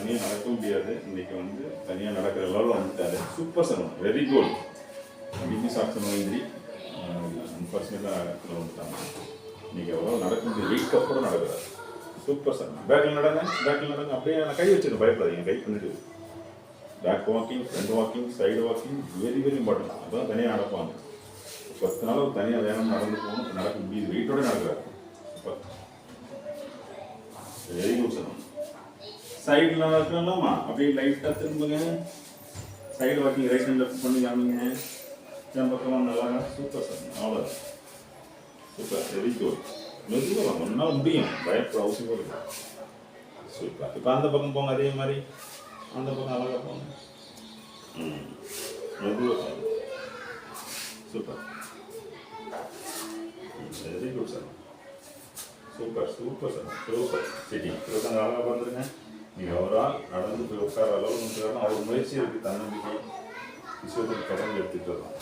தனியாக நடக்க முடியாது. இன்றைக்கி வந்து தனியாக நடக்கிற லெவலில் வந்துட்டாரு. Super sir, very good. டிபி சாக்ஸ் மைந்திரி அன்ஃபார்ச்சுனேட்டாக வந்துட்டாங்க. இன்றைக்கி எவ்வளோ நடக்க முடியாது, வெயிட்க்கு அப்புறம் நடக்கிறார். Super sir. பேக்கில் நடங்க, பேக்கில் நடங்க. அப்படியே நான் கை வச்சுருக்கேன், பயப்படாதீங்க. கை பண்ணிட்டு back walking, front walking, side walking very very important. அப்போ தான் தனியாக நடப்பாங்க. 10 நாள் தனியாக வேணும் நடந்து போகணும், நடக்க முடியுது, வெயிட்டோட நடக்கிறார். Super, very good sir. சைடில் நடக்கலாமா? அப்படியே லைட்டாக திரும்புங்க. Side walking right and left பண்ணி காமிங்க. என் பக்கமாக நல்லா. சூப்பர் சார், அவ்வளோ சூப்பர், வெரி குட். மெதுவாக ஒன்றால் முடியும், பயப்பட அவசியம் இருக்கு. சூப்பர். இப்போ அந்த பக்கம் போங்க, அதே மாதிரி அந்த பக்கம் அழகாக போங்க. மெதுவாக போங்க. Super, very good sir. Super super sir, super. சரி, இருபத்தஞ்சு அழகாக வந்துருங்க. நீங்கள் ஒரு ஆள் நடந்து போய் உட்கார அளவு அவர் முயற்சி இருக்குது, தன்னம்பிக்கை விஷயத்துக்கு தொடர்ந்து எடுத்துகிட்டு வரலாம்.